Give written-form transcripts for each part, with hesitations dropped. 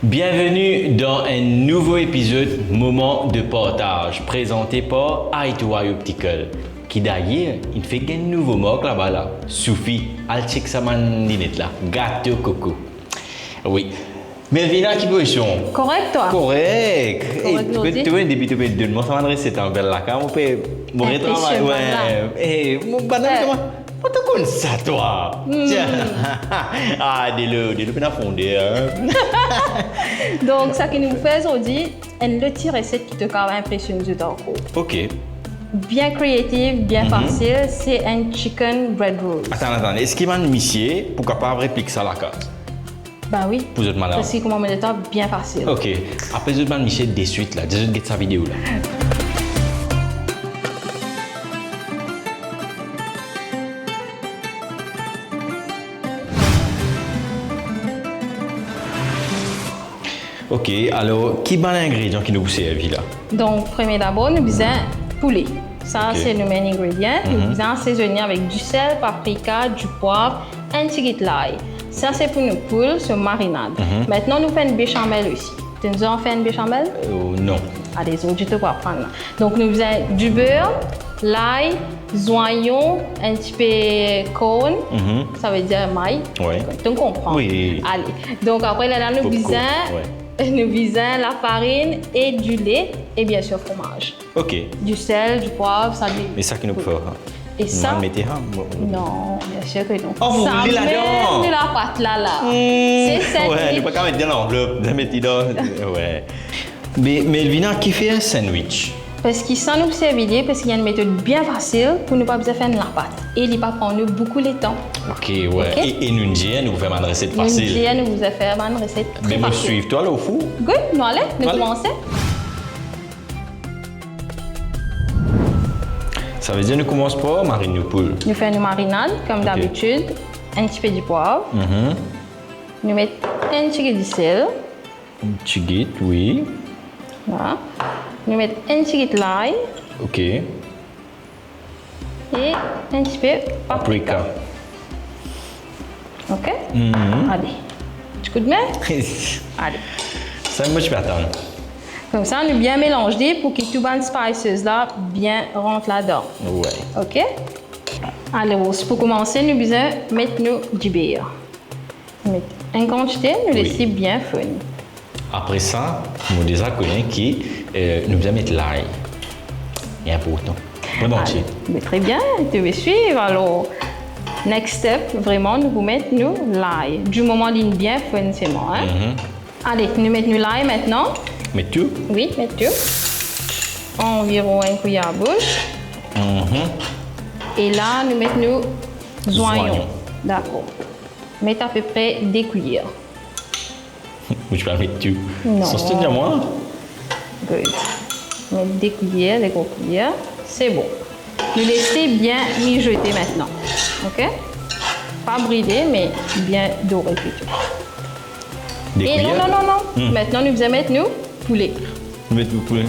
Bienvenue dans un nouveau épisode Moment de partage présenté par i2i Optical qui d'ailleurs il fait un nouveau marque là-bas là. Soufi, al check ça mandinette là, gâteau coco. Oui. Melvina qui position? Correct toi? Correct. Correct, Tu vois depuis tu peux donner moi ça m'a recette en belle là quand on peut mon travail ouais. Mon banane comment? Pas te connais ça toi. Ah dis-le bien fondé hein. Donc, ça que nous faisons aujourd'hui, une petite recette qui te va impressionner du temps. OK. Bien créative, bien facile, c'est un chicken bread roll. Attends. Est-ce qu'il m'a monsieur pour capable répliquer ça à la case? Bah oui. Vous êtes malade. C'est comment mettre ça bien facile. OK. Après, je demande Michel de suite là. Déjà, je sa vidéo là. OK, alors, qui est l'ingrédient qui nous servi là? Donc, premier d'abord, nous besoin poulet. Ça, Ok. c'est le main ingrédient. Nous besoin assaisonner avec du sel, paprika, du poivre, un petit peu de l'ail. Ça, c'est pour nos poules, ce marinade. Maintenant, nous faisons une béchamel aussi. Tu nous as fait une béchamel? Non. Allez, je te vais apprendre. Donc, nous avons du beurre, l'ail, oignons, un petit peu corn, ça veut dire maille. Ouais. Tu comprends? Oui. Allez. Donc, après, là, nous Popcorn, besoin la farine et du lait et bien sûr fromage. OK. Du sel, du poivre, ça. Mais ça qui nous fait. Et ça? Nous mettez Non, bien sûr que non. Oh, vous ça voulez là-dedans? met de la pâte là. C'est ça. Ouais, il pas qu'à mettre dans l'enveloppe. Vous mettez dans. Ouais. Mais Melvina, qui fait un sandwich? Parce qu'il s'en nous servir parce qu'il y a une méthode bien facile pour ne pas besoin faire de la pâte. Et il ne va pas prendre beaucoup de temps. OK, ouais. OK. Et nous nous faisons une recette Nous facile. nous vous a fait une recette très Mais moi, je facile. suis toi là au fou. Good, nous allons, nous Allez. commençons. Ça veut dire nous commençons par mariner nos poules. Nous faisons une marinade comme d'habitude, un petit peu du poivre. Nous mettons un petit peu de sel. Un petit guide, oui. Voilà. Nous mettons un petit peu de l'ail OK. et un petit peu de paprika. Paprika. OK? Allez. Tu coup de main? Allez. Ça, moi, je peux attendre. Comme ça, nous bien mélanger pour que tout les spices là bien rentrent là-dedans. Ouais. OK? Alors, pour commencer, nous besoin mettre du beurre. Mettre une quantité, nous laisser bien fondre. Après ça, nous déjà connaissons qui nous allons mettre l'ail. C'est important. Vraiment entier. Mais très bien, tu veux suivre. Alors, next step, vraiment, nous vous mettons l'ail. Du moment où il est bien fondre, c'est bon. Hein? Allez, nous mettons l'ail maintenant. Mais tout? Oui, mettons. Environ un cuillère à bouche. Et là, nous mettons nos oignons. Oignons. D'accord. Mettez à peu près 2 cuillères. Ou je peux mettre tout? Non. Ça, c'est déjà moi? Good. Mettez 2 cuillères, des grosses cuillères. C'est bon. Nous laissez bien mijoter maintenant. OK? Pas brûler, mais bien doré plutôt. Des Et cuillères? non. Maintenant, nous allons mettre nos poulets. Vous mettez vous poulet?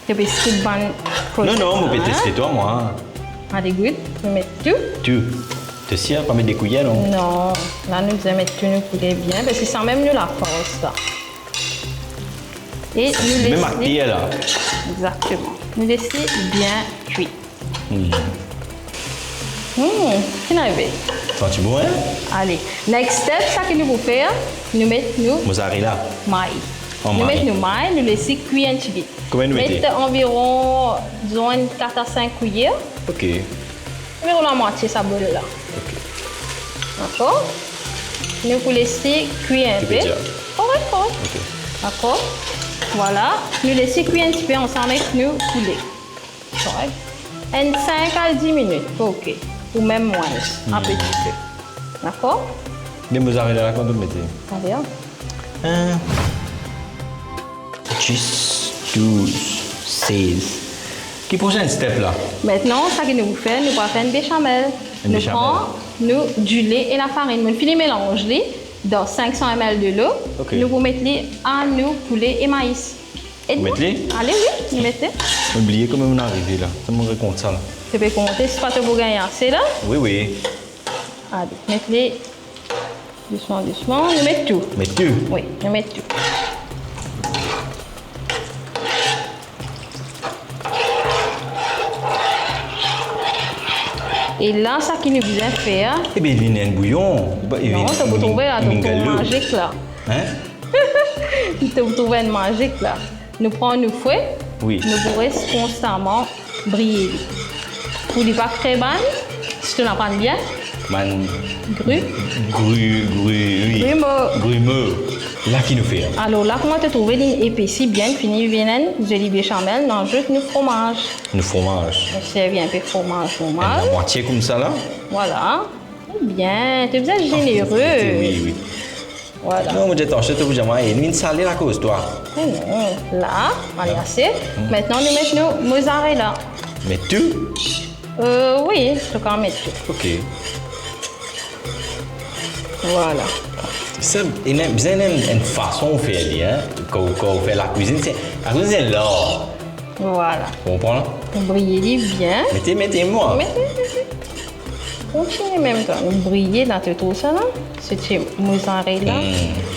Et puis, c'est une bonne Non, process, vous pouvez hein? tester toi, moi. Allez, good. Nous mettons tout. Tu. T'es sûr, pas mettre des cuillères, non? Non, là nous allons mettre tous nos poulets bien parce que ça même nous la force là. Et nous Même à laisser. pied, là. Exactement. Nous laisser bien cuit. Qui n'arrive. Sens-tu bon, hein? Allez, next step, ça que nous allons faire, nous mettons nos Mozzarella. mailles. Oh, nous maille. mettons nos mailles, nous laisser cuire un petit peu. Combien nous mettez? Mettez environ, disons, 4 à 5 cuillères. OK. Environ la moitié, ça boule là. OK. D'accord? Nous vous laisser cuire un Tu peu. peux dire. Correct. OK. D'accord? Voilà. Nous laisser cuire un petit peu ensemble avec nos poulets. Correct? En 5 à 10 minutes. OK. Ou même moins. Un petit peu. D'accord? Les mozzarella, quand vous mettez? Allez, hein? 1, 10, 12, 16. Qui prochain step là? Maintenant, ça que nous vous faisons, nous allons faire une béchamel. Une nous béchamel. prenons du lait et la farine. Nous finissons mélanger dans 500 ml de l'eau. Ok. Nous vous mettons à nous poulet et maïs. Et Vous mettez? Allez, oui, vous mettez. Oubliez comment on est arrivé là. Ça me raconte ça là. Tu peux compter si pas te vous gagner assez là. Oui. Allez, mettez Doucement, doucement. Nous mettons tout. Mais tu. Oui, nous mettons tout. Et là, ça qui nous vient faire. Eh bien, il y a un bouillon. Non, ça vous trouvez là, donc on magique là. Hein? Vous trouvez une magique là. Nous prenons nos fouets. Oui. Nous pourrons constamment briller. Pour ne pas très ban, si tu n'apprends bien. Man. Gru. Oui. Grumeux. Là, qui nous fait? Alors là, comment te trouver une épaissie bien finie, viennent, joli béchamel, dans juste nos fromages. Nos fromages. On serve un peu de fromage normal. La moitié comme ça, là? Voilà. Bien, tu es généreux. Oui. Voilà. Non, je t'en chute, je m'en ai une salée la cause, toi. Oh non. Là, on est assez. Maintenant, nous mettons nos mozzarella. Mais tu? Oui, je peux en mettre tout. Ok. Voilà. Ça, il y a une façon de faire, hein? Quand on fait la cuisine, c'est l'art. Voilà. Vous comprenez? Briller bien. Mettez-moi. Mettez. Continuez même temps. Briller dans tout ça là. Ce petit mozzarella.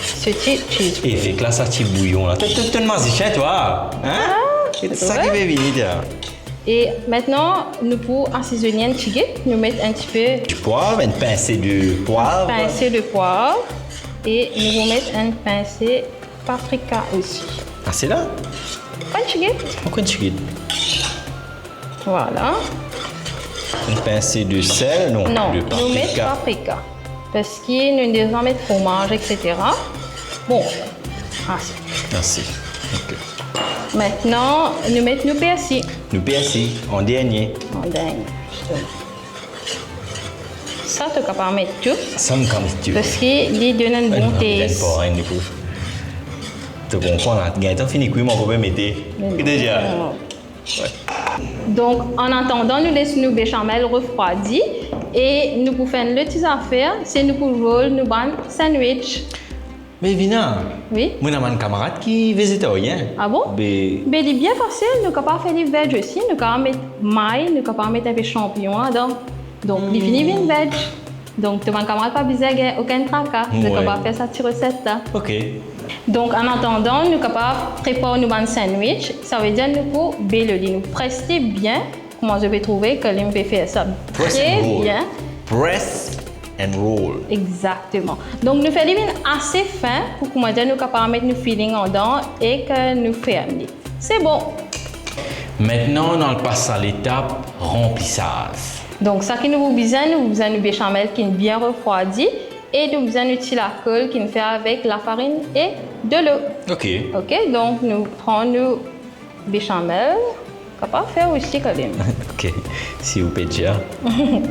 Ce petit cheese. Et fait que là, ça petit bouillon là. Tu te magicien, toi. Hein? C'est ça qui va venir. Et maintenant, nous pour assaisonner un petit nous mettons un petit peu Du poivre, une pincée de poivre. pincée de poivre. Et nous allons mettre une pincée paprika aussi. Ah, c'est là? Un petit Pourquoi une chiquette? Voilà. Une pincée de sel, non? Non, de nous mettons paprika. Parce que nous devons mettre fromage, etc. Bon, ainsi. Merci. Ok. Maintenant, nous mettons nos persil. Nous persil, en dernier. En dingue, justement. Ça, tu peux pas mettre tout. Ça me comme tu veux. Parce qu'il donne un bon taste. Pas rien du coup. Tu comprends là? Gaëtan fini cuire, mon copain mettait. Déjà. Ouais. Donc, en attendant, nous laissons nos béchamel refroidis et nous pouvons faire le petit affaire, c'est nous pour roll, nous ban sandwich. Mais Vina, Oui. moi j'ai un camarade qui est végétarien. Ah bon? Mais Mais il est bien facile, nous pouvons pas faire des veg aussi, nous pouvons mettre maille, nous pouvons mettre un peu de champignons dedans. Donc, il finit bien veg. Donc, tu vas camarade pas besoin de aucun tracas, nous pouvons pas faire cette recette là. ok. Donc, en attendant, nous sommes capables de préparer nos sandwich. Ça veut dire que nous pouvons nous prester bien. Comment je vais trouver que nous pouvons faire ça Press très and roll. bien. Press and roll. Exactement. Donc, nous faisons assez fin pour que nous sommes capables de mettre nos fillings en dedans et que nous fermons. C'est bon. Maintenant, on passe à l'étape remplissage. Donc, ça qui nous avons besoin de béchamel qui est bien refroidi et nous avons besoin de la colle qui nous fait avec la farine et de l'eau. Ok. Ok, donc nous prenons nos béchamel. Capable de faire aussi quand même. Ok. Si vous pouvez dire.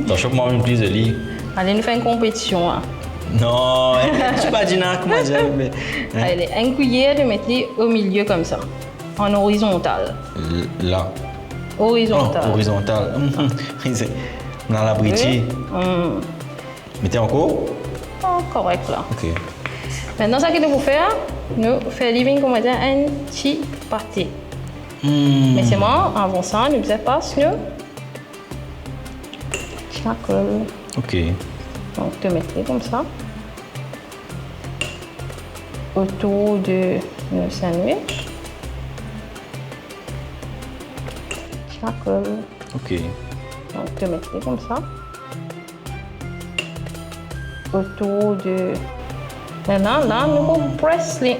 T'en chopes moi une plus de lit. Allez, nous faire une compétition. Hein. Non, je suis pas dit non, comment dire. Allez, un cuillère de mettre au milieu comme ça, en horizontal. Là. Horizontal. Oh, horizontal. Dans la britier. Mettez encore. Oh, correct là. Ok. Maintenant, ce qu'il nous faut faire, nous faisons comme dire un petit pâté. Mais c'est moi, avant ça, nous faisons pas nous. La colle. Ok. Donc, te mettez comme ça. Autour de nos sandwichs. La colle. Ok. Donc, te mettez comme ça. Autour de... Maintenant, là, nous allons presser.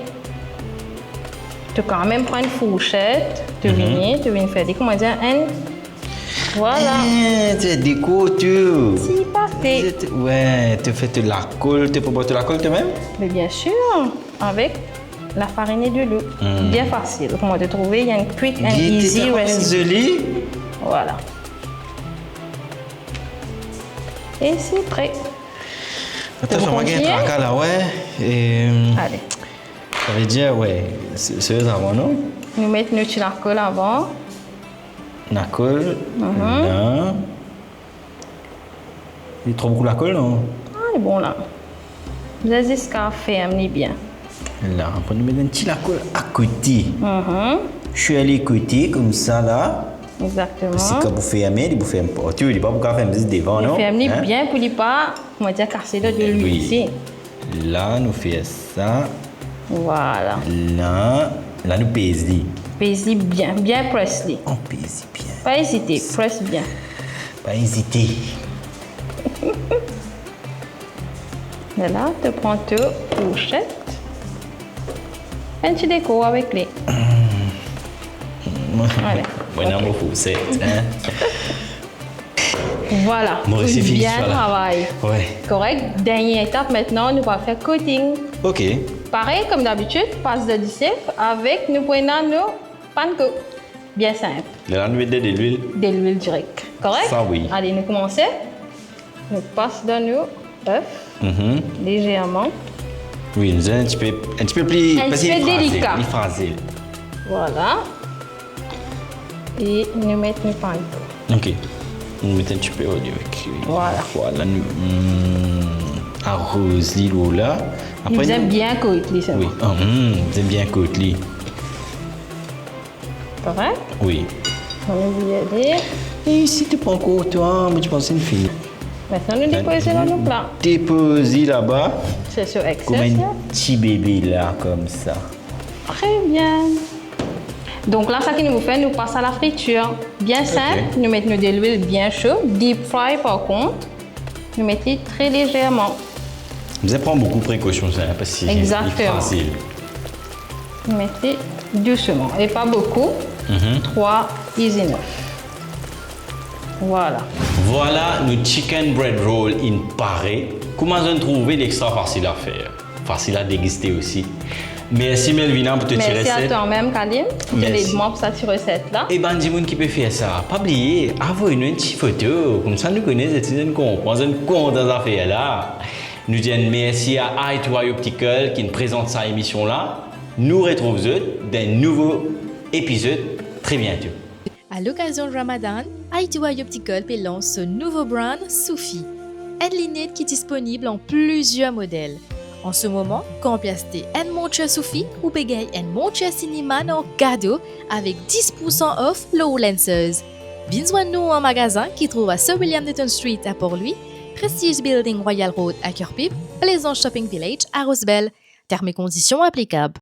Tu peux quand même prendre une fourchette, tu viens faire des, comment dire, un... Voilà. Tu déco, tu. Si, parfait. Ouais, tu fais de la colle, tu peux boire de la colle toi-même? Mais bien sûr, avec la farine et de l'eau. Bien facile. Comment te trouver, il y a une quick and easy recipe. Joli. Voilà. Et c'est prêt. Attends, je vais regarder un tracas là, ouais. Et, Allez. ça veut dire, ouais, c'est avant, non? Nous mettons notre charcoal avant. La colle, là. Il y a trop beaucoup la colle, non? Ah, il est bon là. Vous avez jusqu'à fermer bien. Là, on peut nous mettre un petit la colle à côté. Je suis allé côté, comme ça, là. Exactement. C'est quand vous fermez, vous fermez pas. Tu ne pas pourquoi faire une visite devant, non? Fermer bien pour ne pas, comment dire, casser de l'huile ici. Là, nous faisons ça. Voilà. Là, nous pèse. Pèse bien, bien presse-les. On pèse bien. Pas hésiter, presse bien. Pas hésiter. Et là, tu prends ta fourchette. Et tu décores avec les. Voilà. Voilà, mon fourchette. Hein? Voilà. Moi aussi, fini, bien voilà. travail. Ouais. Correct. Dernière étape maintenant, nous allons faire coating. Ok. Pareil comme d'habitude, passe de lissif avec nous prenons nos pancakes. Bien simple. Là, nous mettons de l'huile. De l'huile directe. Correct? Ça, oui. Allez, nous commençons. Nous passe dans nos œufs légèrement. Oui, nous avons un petit peu plus... Un petit peu délicat. Plus fragile. Voilà. Et nous mettons nos pancakes. Ok. Nous mettons un petit peu d'huile avec. Voilà. Voilà, nous arrose l'eau là. Vous aimez bien coater, c'est Oui. bon. Vous aimez bien coater. Correct? Oui. On va y aller. Et si tu prends encore toi, moi tu penses une fille. Maintenant, nous déposons dans nos plats. Déposer là-bas. C'est sur Comme excès. un petit bébé là, comme ça. Très bien. Donc là, ça qui nous fait, nous passe à la friture. Bien simple, nous mettons de l'huile bien chaude. Deep fry par contre, nous mettons très légèrement. Vous allez prendre beaucoup de précautions, ça, parce que c'est Exactement. facile. Vous mettez doucement et pas beaucoup. 3 easy enough. Voilà. Voilà notre chicken bread roll in paré. Comment vous trouvé l'extra facile à faire? Facile à déguster aussi. Merci Melvina pour te tirer Merci à recette. toi-même, Kalim. Tu Merci. l'aide-moi pour cette recette-là. Et ben, dis-moi qui peut faire ça. Pas oublier, envoyez-nous une petite photo. Comme ça, nous connaissons, nous comprenons, nous comptons ces affaires-là. Nous disons merci à I2I Optical qui nous présente cette émission-là. Nous retrouvons dans un nouveau épisode très bientôt. À l'occasion du Ramadan, I2I Optical lance ce nouveau brand Soufi, une lunette qui est disponible en plusieurs modèles. En ce moment, quand vous achetez une monture Soufi ou payez une monture cinéma en cadeau avec 10% off low lenses. Viens nous en magasin qui trouve à Sir William Newton Street à Port-Louis, Prestige Building Royal Road à Kirkpipe, les Anges Shopping Village à Rosebel. Termes et conditions applicables.